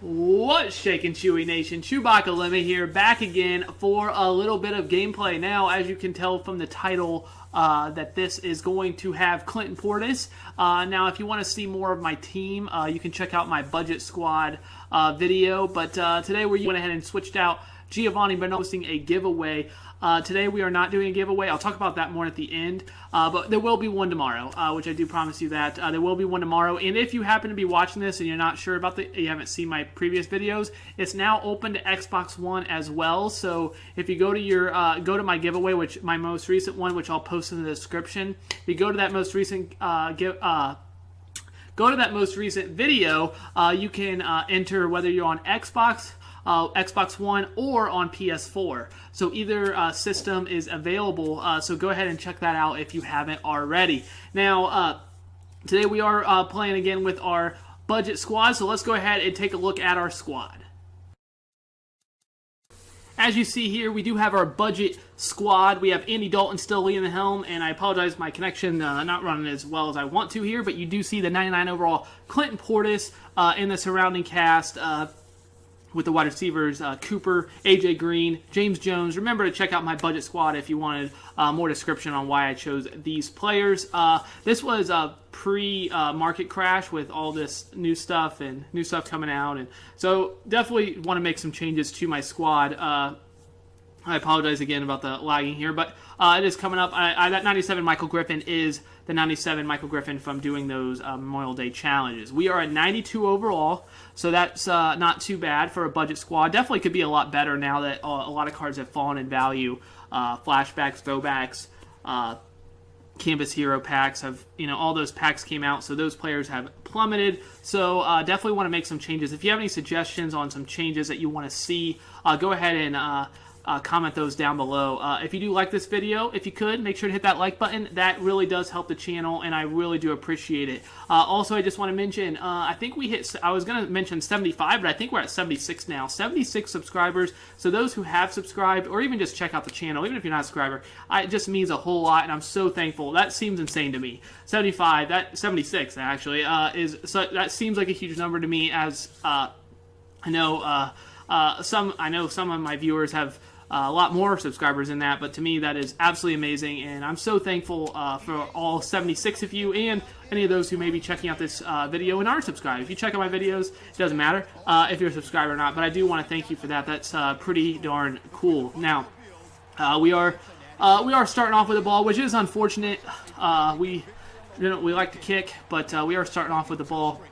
What's shaking, Chewy Nation? Chewbacca Lemmy here, back again for a little bit of gameplay. Now, as you can tell from the title, that this is going to have Clinton Portis. Now, if you want to see more of my team, you can check out my budget squad video. But today we went ahead and switched out Giovanni by hosting a giveaway. Today we are not doing a giveaway. I'll talk about that more at the end, but there will be one tomorrow, which I do promise you that. There will be one tomorrow, and if you happen to be watching this and you're not sure about you haven't seen my previous videos, it's now open to Xbox One as well. So if you go to your go to my giveaway, which my most recent one, which I'll post in the description, if you go to that most recent go to that most recent video, you can enter whether you're on Xbox One or on PS4. So either system is available, so go ahead and check that out if you haven't already. Now, today we are playing again with our budget squad, so let's go ahead and take a look at our squad. As you see here, we do have our budget squad. We have Andy Dalton still leading the helm, and I apologize, my connection not running as well as I want to here, but you do see the 99 overall Clinton Portis in the surrounding cast, with the wide receivers, Cooper, AJ Green, James Jones. Remember to check out my budget squad if you wanted more description on why I chose these players. This was a pre-market crash with all this new stuff coming out, and so definitely want to make some changes to my squad. I apologize again about the lagging here, but it is coming up. That 97 Michael Griffin is the 97 Michael Griffin from doing those Memorial Day challenges. We are at 92 overall, so that's not too bad for a budget squad. Definitely could be a lot better now that a lot of cards have fallen in value. Flashbacks, throwbacks, Campus Hero packs have, all those packs came out, so those players have plummeted. So definitely want to make some changes. If you have any suggestions on some changes that you want to see, go ahead and comment those down below. If you do like this video, if you could, make sure to hit that like button. That really does help the channel, and I really do appreciate it. Also, I just want to mention, I think we hit, I was going to mention 75, but I think we're at 76 now. 76 subscribers. So those who have subscribed, or even just check out the channel, even if you're not a subscriber, it just means a whole lot, and I'm so thankful. That seems insane to me. 76 actually, that seems like a huge number to me, as I know some of my viewers have a lot more subscribers than that, but to me that is absolutely amazing, and I'm so thankful for all 76 of you and any of those who may be checking out this video and aren't subscribed. If you check out my videos, it doesn't matter if you're a subscriber or not, but I do want to thank you for that. That's pretty darn cool. Now, we are starting off with a ball, which is unfortunate. We like to kick, but we are starting off with the ball.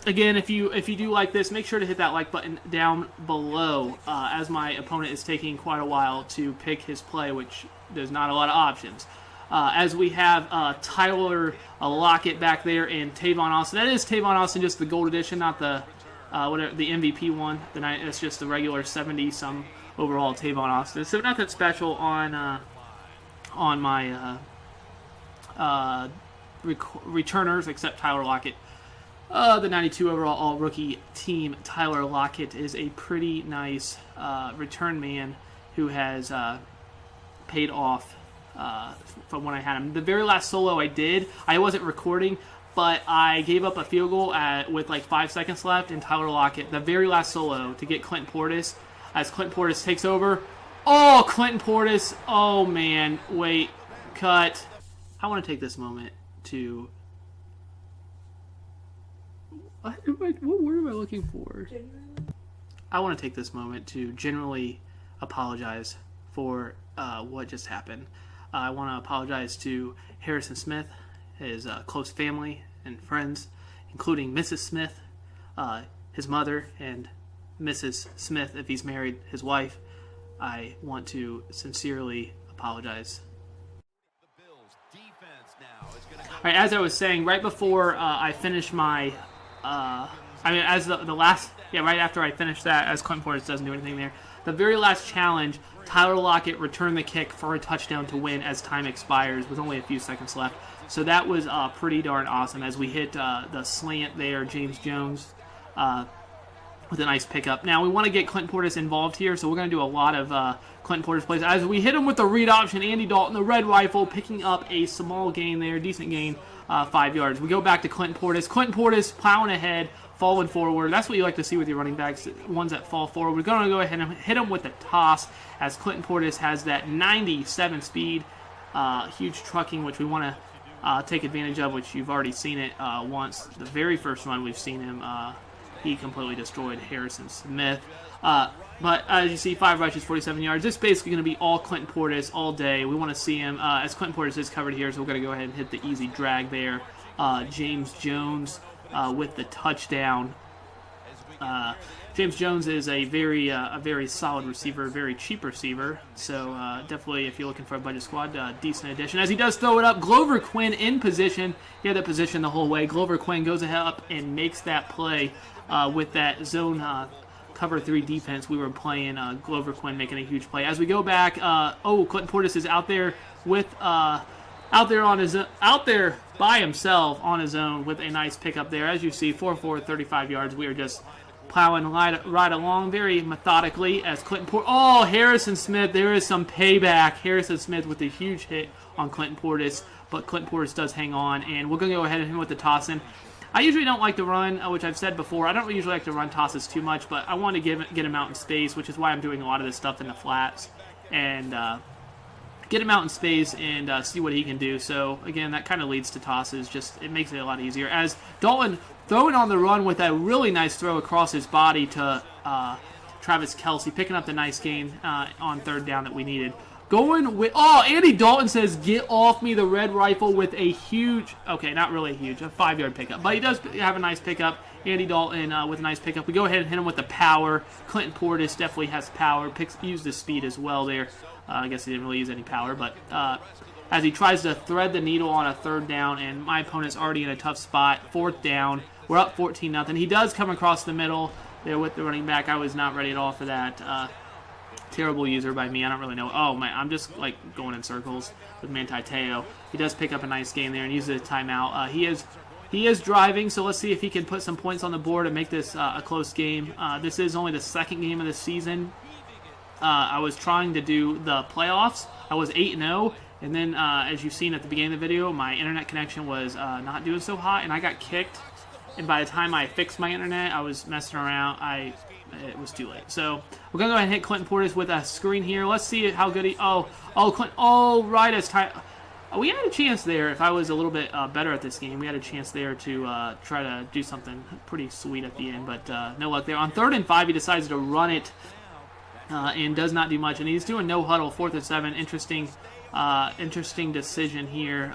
Again, if you do like this, make sure to hit that like button down below, as my opponent is taking quite a while to pick his play, which there's not a lot of options. As we have Tyler Lockett back there and Tavon Austin. That is Tavon Austin, just the gold edition, not the the MVP one. It's just the regular 70-some overall Tavon Austin. So nothing special on my returners except Tyler Lockett. The 92 overall all-rookie team, Tyler Lockett, is a pretty nice return man who has paid off from when I had him. The very last solo I wasn't recording, but I gave up a field goal with like 5 seconds left, and Tyler Lockett, the very last solo to get Clinton Portis, as Clinton Portis takes over. Oh, Clinton Portis. Oh, man. Wait. Cut. I want to take this moment to... What word am I looking for? Genuinely? I want to take this moment to genuinely apologize for what just happened. I want to apologize to Harrison Smith, his close family and friends, including Mrs. Smith, his mother, and Mrs. Smith, if he's married, his wife. I want to sincerely apologize. All right, as I was saying, right before I finished my... right after I finished that, as Clinton Portis doesn't do anything there, the very last challenge, Tyler Lockett returned the kick for a touchdown to win as time expires with only a few seconds left. So that was pretty darn awesome as we hit the slant there, James Jones, with a nice pickup. Now, we want to get Clinton Portis involved here, so we're going to do a lot of Clinton Portis plays. As we hit him with the read option, Andy Dalton, the red rifle, picking up a small gain there, decent gain 5 yards. We go back to Clinton Portis. Clinton Portis plowing ahead, falling forward. That's what you like to see with your running backs, ones that fall forward. We're going to go ahead and hit him with a toss as Clinton Portis has that 97 speed, huge trucking, which we want to take advantage of, which you've already seen it once. The very first run we've seen him, he completely destroyed Harrison Smith. But as you see, 5 rushes, 47 yards. This is basically going to be all Clinton Portis all day. We want to see him, as Clinton Portis is covered here, so we're going to go ahead and hit the easy drag there. James Jones with the touchdown. James Jones is a very solid receiver, a very cheap receiver. So definitely, if you're looking for a budget squad, decent addition. As he does throw it up, Glover Quinn in position. He had that position the whole way. Glover Quinn goes ahead up and makes that play with that zone cover 3 defense we were playing. Glover Quinn making a huge play. As we go back, Clinton Portis is out there with out there by himself on his own with a nice pickup there. As you see, 4-4, 35 yards. We are just plowing right along very methodically as Clinton Portis. Oh, Harrison Smith. There is some payback. Harrison Smith with a huge hit on Clinton Portis, but Clinton Portis does hang on, and we're going to go ahead and hit him with the toss-in. I usually don't like to run, which I've said before. I don't usually like to run tosses too much, but I want to get him out in space, which is why I'm doing a lot of this stuff in the flats, and get him out in space and see what he can do. So, again, that kind of leads to tosses. Just it makes it a lot easier. As Dalton throwing on the run with a really nice throw across his body to Travis Kelce, picking up the nice gain on 3rd down that we needed. Going with, Andy Dalton says, get off me, the red rifle, with a huge, okay, not really huge, a 5-yard pickup. But he does have a nice pickup. Andy Dalton with a nice pickup. We go ahead and hit him with the power. Clinton Portis definitely has power. Used his speed as well there. I guess he didn't really use any power. But as he tries to thread the needle on a 3rd down, and my opponent's already in a tough spot. 4th down. We're up 14-0. He does come across the middle there with the running back. I was not ready at all for that. Terrible user by me. I don't really know. Oh, man, I'm just, like, going in circles with Manti Te'o. He does pick up a nice game there and uses a timeout. He is driving, so let's see if he can put some points on the board and make this a close game. This is only the 2nd game of the season. I was trying to do the playoffs. I was 8-0, and then, as you've seen at the beginning of the video, my internet connection was not doing so hot, and I got kicked. And by the time I fixed my internet, I was messing around. It was too late. So we're going to go ahead and hit Clinton Portis with a screen here. Let's see how good he... Clinton... right as time... we had a chance there. If I was a little bit better at this game, we had a chance there to try to do something pretty sweet at the end, but no luck there. On 3rd and 5, he decides to run it and does not do much. And he's doing no huddle, 4th and 7. Interesting decision here,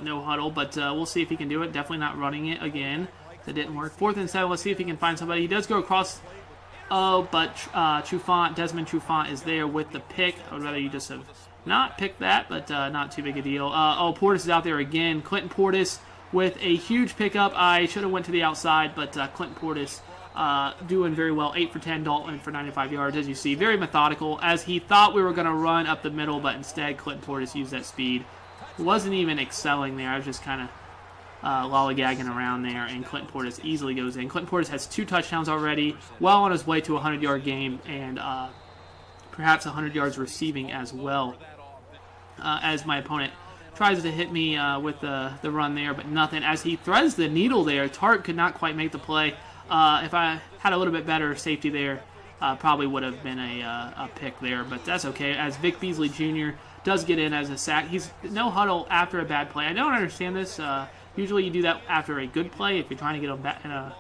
no huddle, but we'll see if he can do it. Definitely not running it again. That didn't work. 4th and 7. Let's see if he can find somebody. He does go across... but Desmond Trufant is there with the pick. I would rather you just have not picked that, but not too big a deal. Portis is out there again. Clinton Portis with a huge pickup. I should have went to the outside, but Clinton Portis doing very well. 8 for 10, Dalton for 95 yards, as you see. Very methodical, as he thought we were going to run up the middle, but instead Clinton Portis used that speed. Wasn't even excelling there. I was just kind of lollygagging around there, and Clinton Portis easily goes in. Clinton Portis has 2 touchdowns already, well on his way to a 100-yard game, and perhaps 100 yards receiving as well. As my opponent tries to hit me with the run there, but nothing. As he threads the needle there, Tart could not quite make the play. If I had a little bit better safety there, probably would have been a pick there, but that's okay. As Vic Beasley Jr. does get in as a sack, he's no huddle after a bad play. I don't understand this. Usually you do that after a good play if you're trying to get them back in a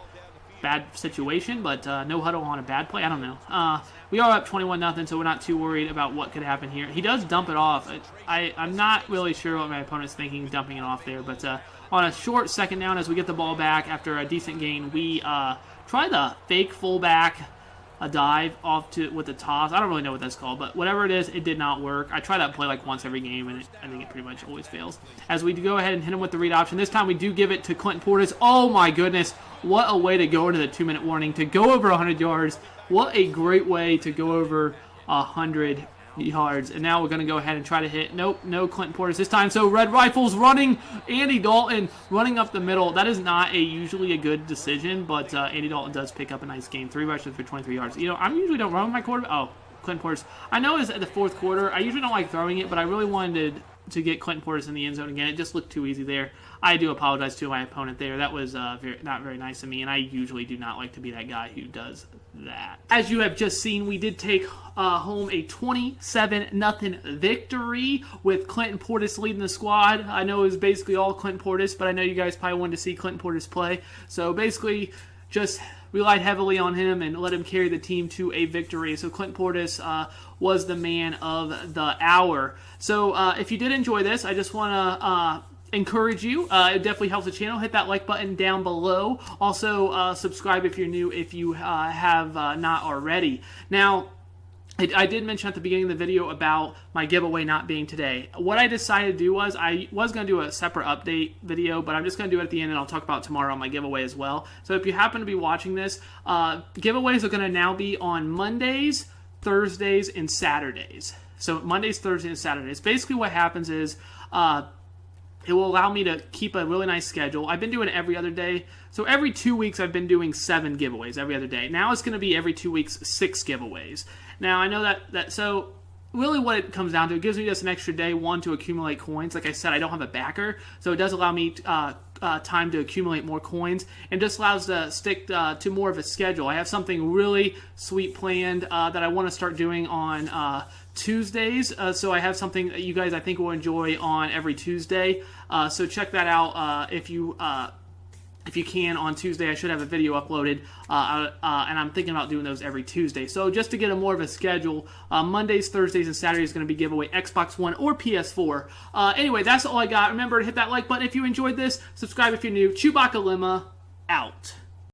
bad situation, but no huddle on a bad play. I don't know. We are up 21-0, so we're not too worried about what could happen here. He does dump it off. I'm not really sure what my opponent's thinking, dumping it off there, but on a short 2nd down, as we get the ball back after a decent gain, we try the fake fullback a dive off with a toss. I don't really know what that's called, but whatever it is, it did not work. I try that play like once every game, and I think it pretty much always fails. As we go ahead and hit him with the read option, this time we do give it to Clinton Portis. Oh my goodness, what a way to go into the 2-minute warning, to go over 100 yards. What a great way to go over 100 yards. And now we're going to go ahead and try to hit. Nope, no Clinton Portis this time. So Red Rifles running. Andy Dalton running up the middle. That is not usually a good decision, but Andy Dalton does pick up a nice game. 3 rushes for 23 yards. You know, I usually don't run with my quarterback. Oh, Clinton Portis. I know it's at the 4th quarter. I usually don't like throwing it, but I really wanted to get Clinton Portis in the end zone again. It just looked too easy there. I do apologize to my opponent there. That was not very nice of me, and I usually do not like to be that guy who does that. As you have just seen, we did take home a 27-0 victory with Clinton Portis leading the squad. I know it was basically all Clinton Portis, but I know you guys probably wanted to see Clinton Portis play. So basically, just relied heavily on him and let him carry the team to a victory. So Clinton Portis was the man of the hour. So if you did enjoy this, I just want to encourage you. It definitely helps the channel. Hit that like button down below. Also, subscribe if you're new, if you have not already. Now, I did mention at the beginning of the video about my giveaway not being today. What I decided to do was, I was going to do a separate update video, but I'm just going to do it at the end, and I'll talk about it tomorrow on my giveaway as well. So if you happen to be watching this, giveaways are going to now be on Mondays, Thursdays, and Saturdays. So Mondays, Thursdays, and Saturdays. Basically what happens is, it will allow me to keep a really nice schedule. I've been doing it every other day. So every 2 weeks, I've been doing 7 giveaways every other day. Now it's going to be every 2 weeks, 6 giveaways. Now, I know that so really what it comes down to, it gives me just an extra day, one, to accumulate coins. Like I said, I don't have a backer, so it does allow me time to accumulate more coins, and just allows to stick to more of a schedule. I have something really sweet planned that I want to start doing on Tuesdays, so I have something that you guys I think will enjoy on every Tuesday. So check that out if you can on Tuesday. I should have a video uploaded, and I'm thinking about doing those every Tuesday. So just to get a more of a schedule, Mondays, Thursdays, and Saturdays is going to be giveaway Xbox One or PS4. Anyway, that's all I got. Remember to hit that like button if you enjoyed this. Subscribe if you're new. Chewbacca Lima, out.